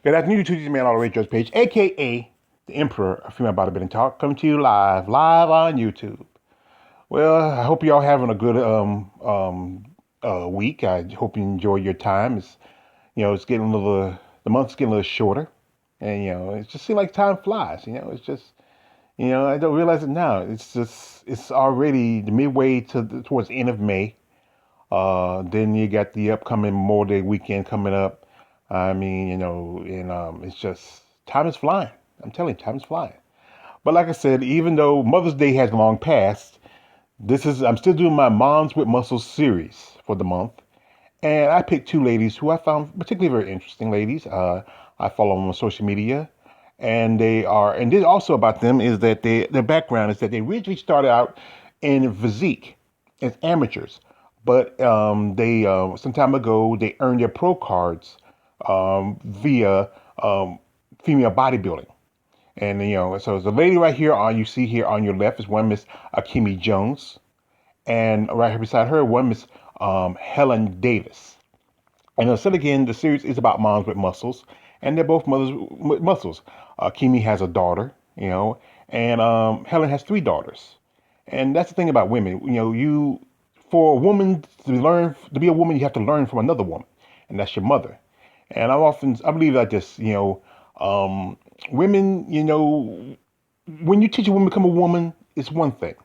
Good afternoon, YouTube. This is Man on the Radio's page, aka the Emperor of Female Bodybuilding Talk, coming to you live on YouTube. Well, I hope y'all having a good week. I hope you enjoy your time. It's getting a little, the month's getting a little shorter, and it just seems like time flies. It's just I don't realize it now. It's already the midway towards the end of May. Then you got the upcoming Memorial Day weekend coming up. I mean, and it's just time is flying. I'm telling you, time is flying. But like I said, even though Mother's Day has long passed, I'm still doing my Moms with Muscles series for the month, and I picked two ladies who I found particularly very interesting ladies. I follow them on social media, and and this also about them is that their background is that they originally started out in physique as amateurs, but they some time ago they earned their pro cards via female bodybuilding. And so the lady right here on you see here on your left is one Miss Akemy Jones, and right here beside her one Miss Helen Davis. And I said again, the series is about moms with muscles, and they're both mothers with muscles. Akemy has a daughter, and Helen has three daughters. And that's the thing about women. You for a woman to be a woman, you have to learn from another woman, and that's your mother. And I believe like this, women, when you teach a woman to become a woman, it's one thing.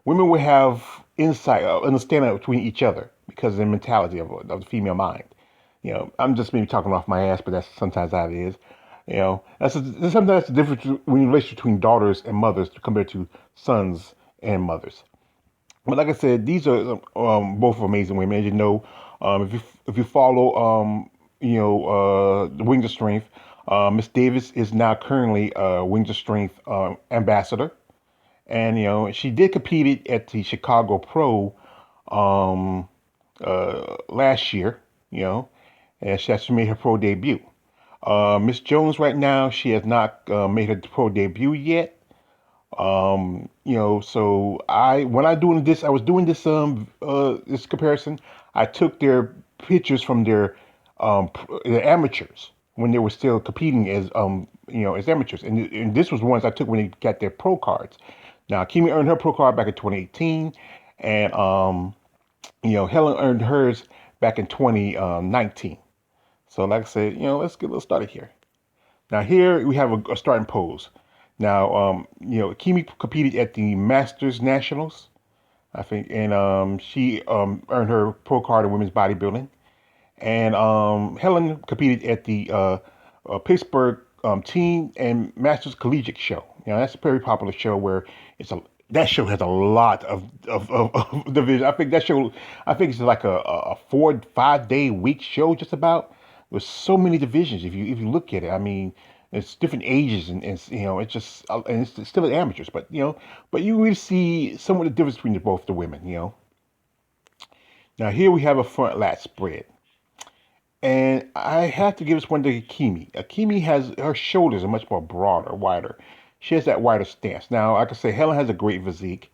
Women will have insight, understanding between each other because of the mentality of the female mind. I'm just maybe talking off my ass, but that's sometimes how it is. Sometimes that's the difference when you relation between daughters and mothers compared to sons and mothers. But like I said, these are both amazing women. As you know, if you follow the Wings of Strength, Miss Davis is now currently Wings of Strength ambassador, and she did compete at the Chicago Pro last year. And she made her pro debut. Miss Jones right now she has not made her pro debut yet. So I was doing this comparison. I took their pictures from their amateurs when they were still competing as amateurs, and this was ones I took when they got their pro cards. Now, Akemy earned her pro card back in 2018, and Helen earned hers back in 2019. So, like I said, let's get a little started here. Now, here we have a starting pose. Now, Akemy competed at the Masters Nationals, I think, and she earned her pro card in women's bodybuilding. And Helen competed at the Pittsburgh Teen and Masters Collegiate Show. That's a very popular show where that show has a lot of division. I think it's like a 4-5 day week show just about with so many divisions. If you look at it, I mean, it's different ages and it's just and it's still amateurs, but but you really see some of the difference between both the women. Now here we have a front lat spread. And I have to give this one to Akemy. Akemy has her shoulders are much more broader, wider. She has that wider stance. Now, like I say, Helen has a great physique,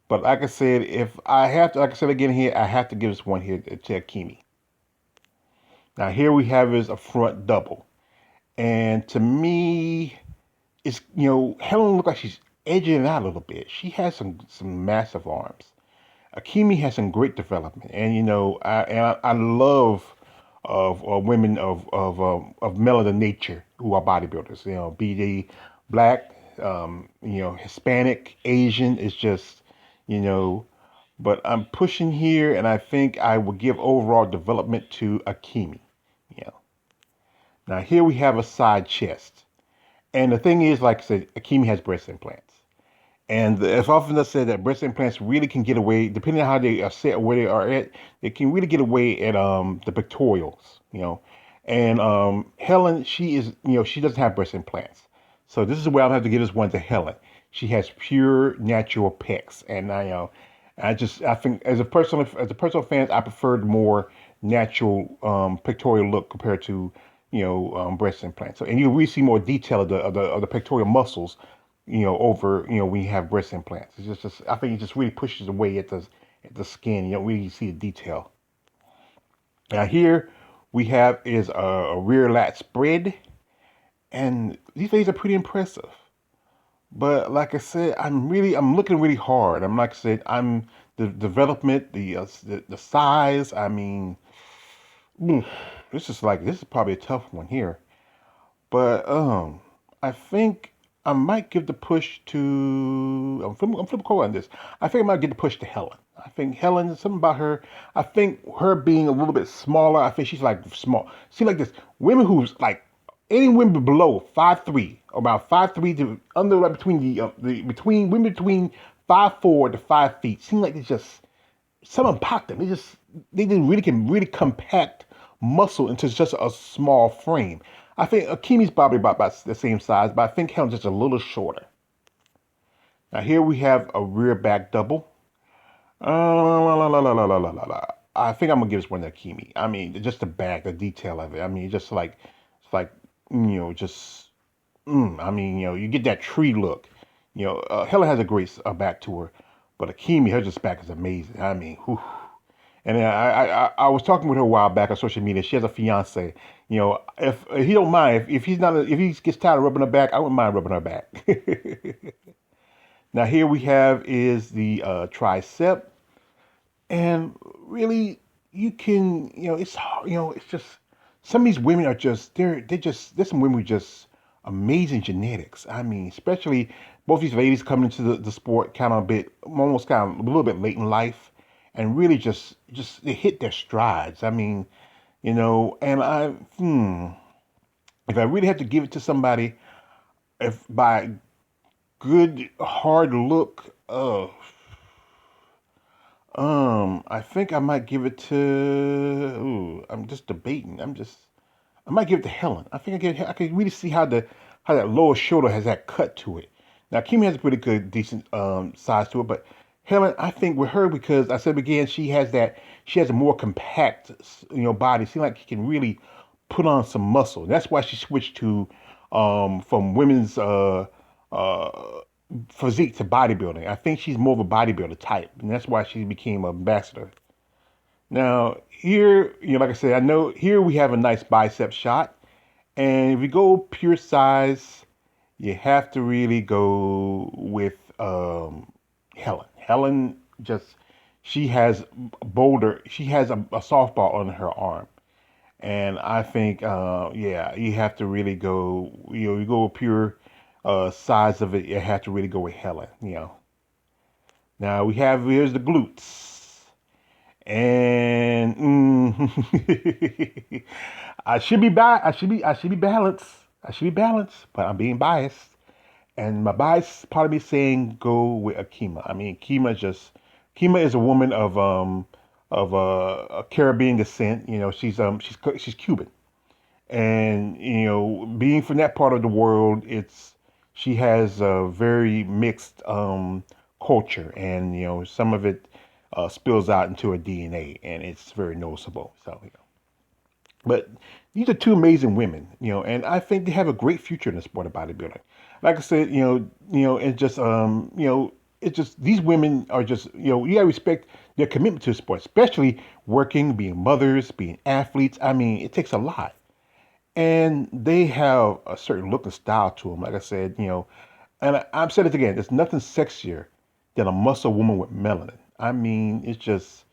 but like I said, if I have to, like I said again here, I have to give this one here to Akemy. Now here we have is a front double, and to me, it's Helen looks like she's edging it out a little bit. She has some massive arms. Akemy has some great development, and I love of women of melanin nature who are bodybuilders. Be they black, Hispanic, Asian. It's just But I'm pushing here, and I think I will give overall development to Akemy. Yeah. Now here we have a side chest, and the thing is, like I said, Akemy has breast implants. And it's often said that breast implants really can get away, depending on how they are set or where they are at, they can really get away at the pectorials, And Helen, she doesn't have breast implants. So this is where I'll have to give this one to Helen. She has pure natural pecs. And I think as a personal fan, I preferred more natural pectoral look compared to breast implants. So, and you really see more detail of the pectoral muscles over, when you have breast implants. It's just I think it just really pushes away at the skin. You don't really see the detail. Now here we have is a rear lat spread. and these ladies are pretty impressive. But like I said, I'm looking really hard. I'm like I said, I'm the development, the size. I mean, oof, this is probably a tough one here. But I think I might give the push to. I'm flipping coin on this. I think I might give the push to Helen. I think Helen, something about her. I think her being a little bit smaller. I think she's like small. See, like this, women who's like any women below 5'3", about 5'3" to under like between the between women between 5'4" to 5 feet. Seem like it's just someone popped them. They didn't really can really compact muscle into just a small frame. I think Akemi's probably about the same size, but I think Helen's just a little shorter. Now here we have a rear back double. I think I'm gonna give this one to Akemi. I mean, just the back, the detail of it. I mean, just like it's like just I mean, you get that tree look. Helen has a great back to her, but Akemi, her just back is amazing. I mean, whew. And I was talking with her a while back on social media. She has a fiance. If he don't mind, if he's not, if he gets tired of rubbing her back, I wouldn't mind rubbing her back. Now here we have is the tricep, and really you can, it's hard, it's just some of these women are just there's some women with just amazing genetics. I mean, especially both these ladies coming into the sport kind of a bit, almost kind of a little bit late in life, and really just they hit their strides. I mean, and if I really had to give it to somebody, if by good hard look, I think I might give it to. Ooh, I'm just debating. I might give it to Helen. I can really see how that lower shoulder has that cut to it. Now Kimmy has a pretty good, decent size to it, but Helen, I think with her because I said again, she has a more compact, body. Seems like she can really put on some muscle. That's why she switched to from women's uh physique to bodybuilding. I think she's more of a bodybuilder type, and that's why she became an ambassador. Now here, like I said, I know here we have a nice bicep shot, and if you go pure size, you have to really go with Helen. Helen just she has a softball on her arm, and I think yeah, you have to really go. You go with pure size of it. You have to really go with Helen. Now here's the glutes. And I should be balanced. I should be balanced, but I'm being biased. And my bias part of me saying go with Akima. I mean, Kima is a woman of a Caribbean descent. She's Cuban, and being from that part of the world, she has a very mixed culture, and some of it spills out into her DNA, and it's very noticeable. So, but these are two amazing women, and I think they have a great future in the sport of bodybuilding. Like I said, it's just it's just these women are just you gotta respect their commitment to the sport, especially working, being mothers, being athletes. I mean, it takes a lot, and they have a certain look and style to them. Like I said, and I've said it again. There's nothing sexier than a muscle woman with melanin. I mean, it's just,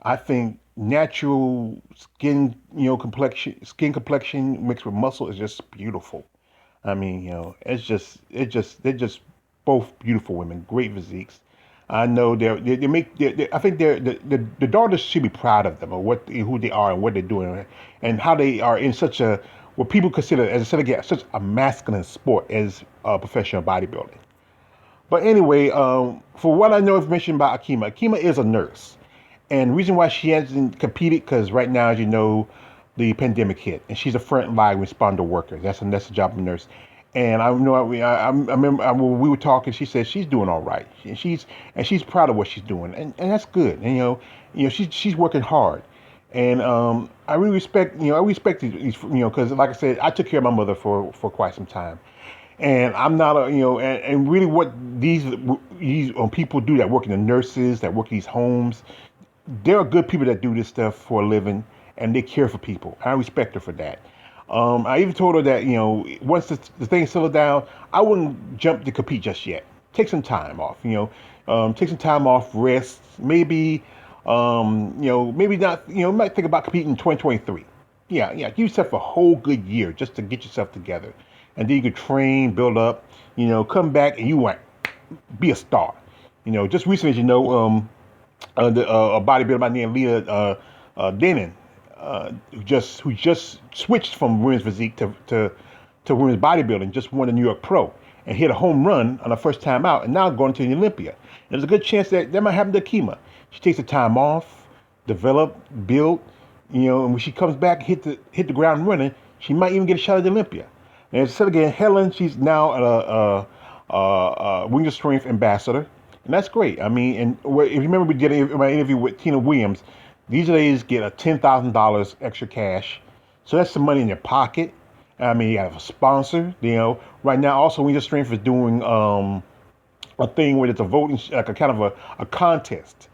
I think natural skin complexion mixed with muscle is just beautiful. I mean, they're just both beautiful women, great physiques. I know they make, I think the daughters should be proud of them or who they are and what they're doing and how they are in such a, what people consider, as I said again, such a masculine sport as professional bodybuilding. But anyway, for what I know information about Akima, Akima is a nurse. And the reason why she hasn't competed, because right now, as you know, the pandemic hit, and she's a frontline responder worker. That's the job of a nurse. And I know I remember when we were talking, she said she's doing all right, and she's proud of what she's doing, and that's good. And she's working hard, and I really respect I respect these because like I said, I took care of my mother for quite some time, and I'm not a and really what these people do that work in the nurses that work in these homes, there are good people that do this stuff for a living and they care for people. I respect her for that. I even told her that, once the thing settled down, I wouldn't jump to compete just yet. Take some time off, take some time off, rest, maybe, maybe not, might think about competing in 2023. Yeah, yeah, give yourself a whole good year just to get yourself together. And then you could train, build up, come back and you want be a star. Just recently, as you know, a bodybuilder by the name of Leah Denon, who just switched from women's physique to women's bodybuilding, just won the New York Pro and hit a home run on her first time out, and now going to the Olympia. And there's a good chance that might happen to Akemy. She takes the time off, develop, build, and when she comes back, hit the ground running, she might even get a shot at the Olympia. And as I said again, Helen, she's now a Wings of Strength ambassador, and that's great. I mean, and if you remember, we did my interview with Tina Williams. These ladies get a $10,000 extra cash, so that's some money in their pocket. I mean, you have a sponsor. Right now, also Wings of Strength is doing a thing where it's a voting, like a kind of a contest.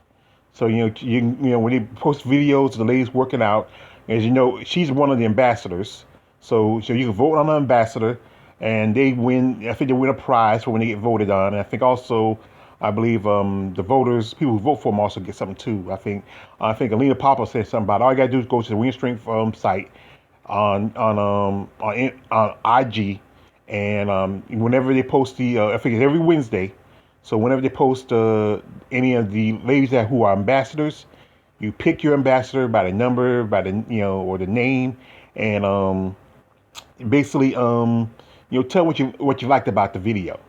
So when they post videos of the ladies working out, as you know, she's one of the ambassadors. So you can vote on an ambassador, and they win. I think they win a prize for when they get voted on. And I think also, I believe the voters, people who vote for them, also get something too. I think Alina Papa said something about all you gotta do is go to the Wing Strength site on IG, and whenever they post I think it's every Wednesday. So whenever they post any of the ladies who are ambassadors, you pick your ambassador by the number, by the or the name, and basically tell what you liked about the video,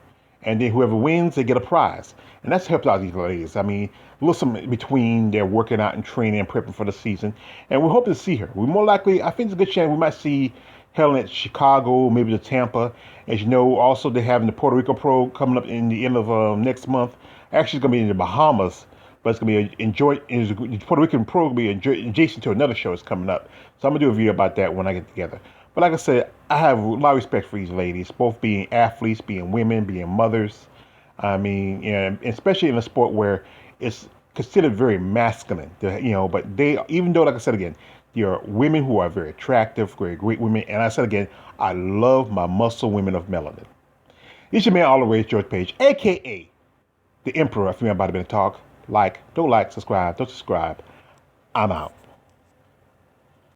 and then whoever wins, they get a prize, and that's helped out these ladies. I mean, listen, between their working out and training and prepping for the season, and we're hoping to see her. We more likely, I think, there's a good chance we might see Helen at Chicago, maybe to Tampa. As you know, also they're having the Puerto Rico Pro coming up in the end of next month. Actually, it's going to be in the Bahamas, but it's going to be the Puerto Rican Pro will be adjacent to another show that's coming up. So I'm going to do a video about that when I get together. But like I said, I have a lot of respect for these ladies, both being athletes, being women, being mothers. I mean, especially in a sport where it's considered very masculine, but they, even though, like I said again, there are women who are very attractive, very great women. And I said again, I love my muscle women of melanin. It's your man, all the way, George Page, a.k.a. the Emperor of Female Bodybuilding Talk. Don't like, subscribe, don't subscribe. I'm out.